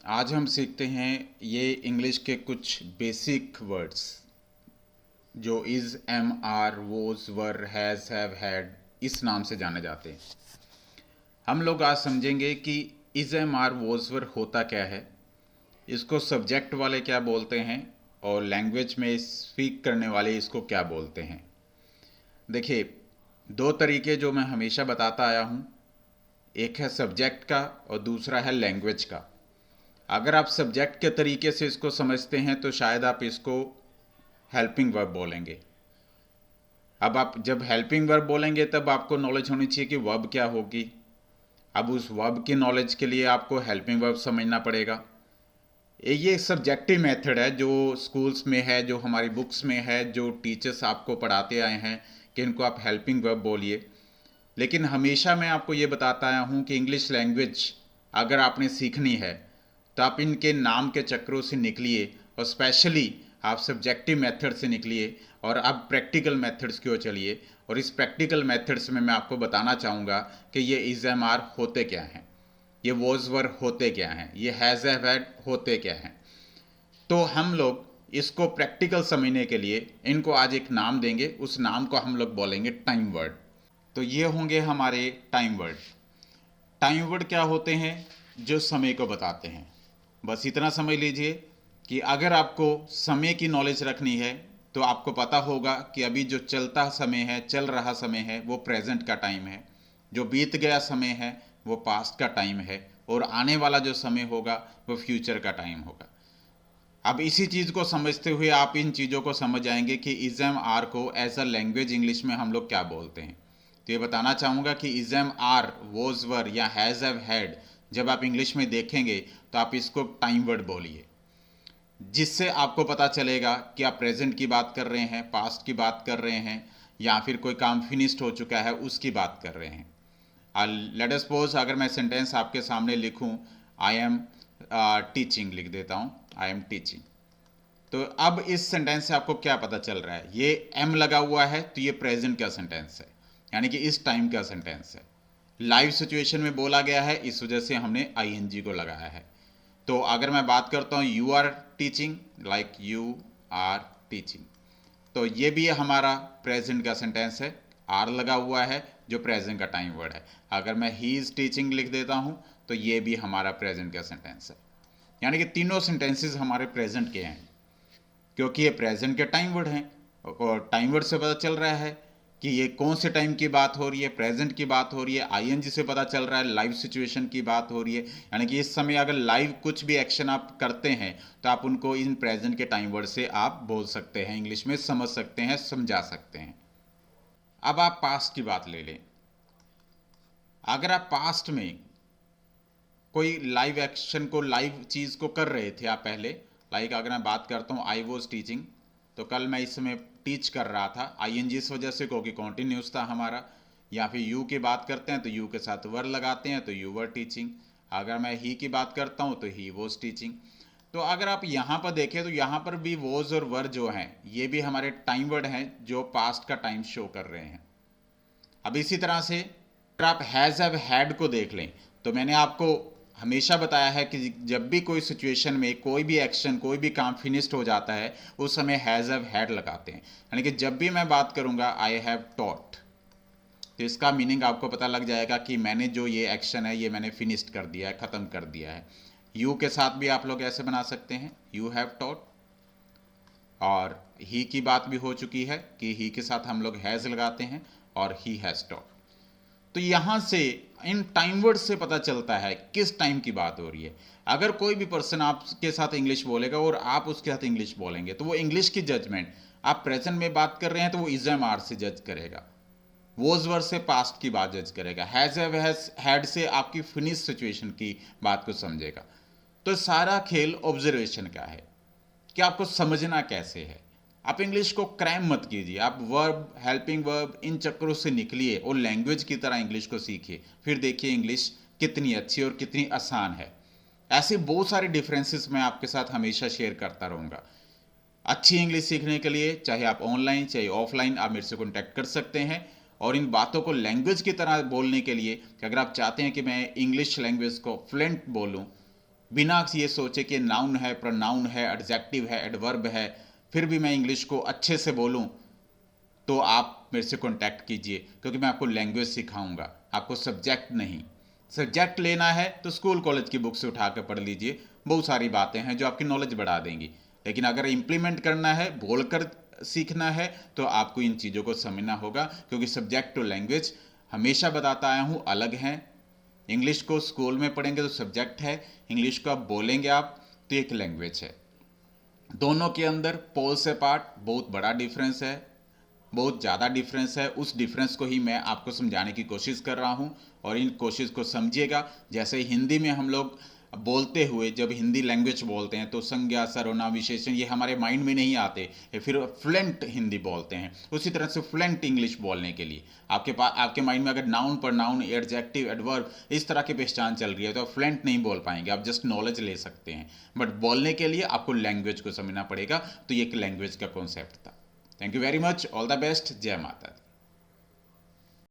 आज हम सीखते हैं ये इंग्लिश के कुछ बेसिक वर्ड्स जो is, am, are, was, were, has, have, had इस नाम से जाने जाते हैं। हम लोग आज समझेंगे कि इज़, एम, आर, वोज, वर होता क्या है, इसको सब्जेक्ट वाले क्या बोलते हैं और लैंग्वेज में स्पीक करने वाले इसको क्या बोलते हैं। देखिए, दो तरीके जो मैं हमेशा बताता आया हूँ, एक है सब्जेक्ट का और दूसरा है लैंग्वेज का। अगर आप सब्जेक्ट के तरीके से इसको समझते हैं तो शायद आप इसको हेल्पिंग वर्ब बोलेंगे। अब आप जब हेल्पिंग वर्ब बोलेंगे तब आपको नॉलेज होनी चाहिए कि वर्ब क्या होगी। अब उस वर्ब की नॉलेज के लिए आपको हेल्पिंग वर्ब समझना पड़ेगा। ये सब्जेक्टिव मेथड है जो स्कूल्स में है, जो हमारी बुक्स में है, जो टीचर्स आपको पढ़ाते आए हैं कि इनको आप हेल्पिंग वर्ब बोलिए। लेकिन हमेशा मैं आपको ये बताता आया हूँ कि इंग्लिश लैंग्वेज अगर आपने सीखनी है तो आप इनके नाम के चक्रों से निकलिए और स्पेशली आप सब्जेक्टिव मेथड से निकलिए और अब प्रैक्टिकल मेथड्स की ओर चलिए। और इस प्रैक्टिकल मेथड्स में मैं आपको बताना चाहूँगा कि ये इज़, एम, आर होते क्या हैं, ये वॉज, वर होते क्या हैं, ये हैज़, हैव, हैड होते क्या हैं। तो हम लोग इसको प्रैक्टिकल समझने के लिए इनको आज एक नाम देंगे, उस नाम को हम लोग बोलेंगे टाइम वर्ड। तो ये होंगे हमारे टाइम वर्ड। टाइम वर्ड क्या होते हैं? जो समय को बताते हैं। बस इतना समझ लीजिए कि अगर आपको समय की नॉलेज रखनी है तो आपको पता होगा कि अभी जो चलता समय है, चल रहा समय है, वो प्रेजेंट का टाइम है। जो बीत गया समय है वो पास्ट का टाइम है और आने वाला जो समय होगा वो फ्यूचर का टाइम होगा। अब इसी चीज़ को समझते हुए आप इन चीज़ों को समझ जाएंगे कि इज़म आर को एज अ लैंग्वेज इंग्लिश में हम लोग क्या बोलते हैं। तो ये बताना चाहूँगा कि इज़म आर, वोज, वर या हैज़, हैव, हैड जब आप इंग्लिश में देखेंगे तो आप इसको टाइम वर्ड बोलिए, जिससे आपको पता चलेगा कि आप प्रेजेंट की बात कर रहे हैं, पास्ट की बात कर रहे हैं, या फिर कोई काम फिनिश्ड हो चुका है उसकी बात कर रहे हैं। लेट अस सपोज अगर मैं सेंटेंस आपके सामने लिखूं, आई एम टीचिंग लिख देता हूं, आई एम टीचिंग। तो अब इस सेंटेंस से आपको क्या पता चल रहा है? ये एम लगा हुआ है तो ये प्रेजेंट का सेंटेंस है, यानी कि इस टाइम का सेंटेंस है। लाइव सिचुएशन में बोला गया है, इस वजह से हमने आईएनजी को लगाया है। तो अगर मैं बात करता हूँ you are teaching, like you are teaching, तो ये भी हमारा प्रेजेंट का सेंटेंस है, आर लगा हुआ है जो प्रेजेंट का टाइम वर्ड है। अगर मैं ही इज टीचिंग लिख देता हूँ तो ये भी हमारा प्रेजेंट का सेंटेंस है। यानी कि तीनों सेंटेंसेस हमारे प्रेजेंट के हैं क्योंकि ये प्रेजेंट के टाइम वर्ड हैं। और टाइम वर्ड से पता चल रहा है कि ये कौन से टाइम की बात हो रही है, प्रेजेंट की बात हो रही है। आईएनजी से पता चल रहा है लाइव सिचुएशन की बात हो रही है, यानी कि इस समय अगर लाइव कुछ भी एक्शन आप करते हैं तो आप उनको इन प्रेजेंट के टाइम वर्ड से आप बोल सकते हैं, इंग्लिश में समझ सकते हैं, समझा सकते हैं। अब आप पास्ट की बात ले लें। अगर आप पास्ट में कोई लाइव एक्शन को, लाइव चीज़ को कर रहे थे आप पहले, लाइक अगर मैं बात करता हूँ आई वॉज टीचिंग, तो कल मैं इस समय टीच कर रहा था, आईएनजी इस वजह से क्योंकि कॉन्टिन्यूस था हमारा। या फिर यू की बात करते हैं तो यू के साथ वर लगाते हैं तो यू वर टीचिंग। अगर मैं ही की बात करता हूँ तो ही वॉज टीचिंग। तो अगर आप यहाँ पर देखें तो यहाँ पर भी वॉज और वर जो हैं ये भी हमारे टाइम वर्ड हैं जो पास्ट का टाइम शो कर रहे हैं। अब इसी तरह से अगर आप हैज़, हैव, हैड को देख लें तो मैंने आपको हमेशा बताया है कि जब भी कोई सिचुएशन में कोई भी एक्शन, कोई भी काम फिनिश्ड हो जाता है उस समय हैज़, हैव, हैड लगाते हैं। यानी कि जब भी मैं बात करूंगा आई हैव टॉट, तो इसका मीनिंग आपको पता लग जाएगा कि मैंने जो ये एक्शन है ये मैंने फिनिश्ड कर दिया है, ख़त्म कर दिया है। यू के साथ भी आप लोग ऐसे बना सकते हैं, यू हैव टॉट। और ही की बात भी हो चुकी है कि ही के साथ हम लोग हैज़ लगाते हैं और ही हैज़ टॉट। तो यहां से इन टाइम वर्ड से पता चलता है किस टाइम की बात हो रही है। अगर कोई भी पर्सन आपके साथ इंग्लिश बोलेगा और आप उसके साथ इंग्लिश बोलेंगे तो वो इंग्लिश की जजमेंट, आप प्रेजेंट में बात कर रहे हैं तो वो इज़म आर से जज करेगा, वोज वर से पास्ट की बात जज करेगा, हैज हैड से आपकी फिनिश सिचुएशन की बात को समझेगा। तो सारा खेल ऑब्जर्वेशन का है कि आपको समझना कैसे है। आप इंग्लिश को क्रैम मत कीजिए, आप वर्ब, हेल्पिंग वर्ब, इन चक्रों से निकलिए और लैंग्वेज की तरह इंग्लिश को सीखिए। फिर देखिए इंग्लिश कितनी अच्छी और कितनी आसान है। ऐसे बहुत सारे डिफरेंसेस मैं आपके साथ हमेशा शेयर करता रहूँगा। अच्छी इंग्लिश सीखने के लिए चाहे आप ऑनलाइन चाहे ऑफलाइन आप मेरे से कॉन्टैक्ट कर सकते हैं। और इन बातों को लैंग्वेज की तरह बोलने के लिए कि अगर आप चाहते हैं कि मैं इंग्लिश लैंग्वेज को फ्लुएंट बोलूँ बिना ये सोचे कि नाउन है, प्रोनाउन है, एडजेक्टिव है, एडवर्ब है, फिर भी मैं इंग्लिश को अच्छे से बोलूं, तो आप मेरे से कांटेक्ट कीजिए, क्योंकि मैं आपको लैंग्वेज सिखाऊंगा, आपको सब्जेक्ट नहीं। सब्जेक्ट लेना है तो स्कूल कॉलेज की बुक से उठा कर पढ़ लीजिए, बहुत सारी बातें हैं जो आपकी नॉलेज बढ़ा देंगी। लेकिन अगर इम्प्लीमेंट करना है, बोलकर सीखना है, तो आपको इन चीज़ों को समझना होगा, क्योंकि सब्जेक्ट और लैंग्वेज हमेशा बताता आया हूँ अलग हैं। इंग्लिश को स्कूल में पढ़ेंगे तो सब्जेक्ट है, इंग्लिश को आप बोलेंगे आप तो एक लैंग्वेज है। दोनों के अंदर पोल से पार्ट बहुत बड़ा डिफरेंस है, बहुत ज़्यादा डिफरेंस है। उस डिफरेंस को ही मैं आपको समझाने की कोशिश कर रहा हूँ, और इन कोशिश को समझिएगा। जैसे हिंदी में हम लोग बोलते हुए, जब हिंदी लैंग्वेज बोलते हैं तो संज्ञा, सर्वनाम, विशेषण ये हमारे माइंड में नहीं आते, या फिर फ्लुएंट हिंदी बोलते हैं। उसी तरह से फ्लुएंट इंग्लिश बोलने के लिए आपके पास, आपके माइंड में अगर नाउन, प्रोनाउन, एडजेक्टिव, एडवर्ब इस तरह की पहचान चल रही है, तो आप फ्लुएंट नहीं बोल पाएंगे, आप जस्ट नॉलेज ले सकते हैं। बट बोलने के लिए आपको लैंग्वेज को समझना पड़ेगा। तो ये एक लैंग्वेज का कॉन्सेप्ट था। Thank you very much, all the best, जय माता दी।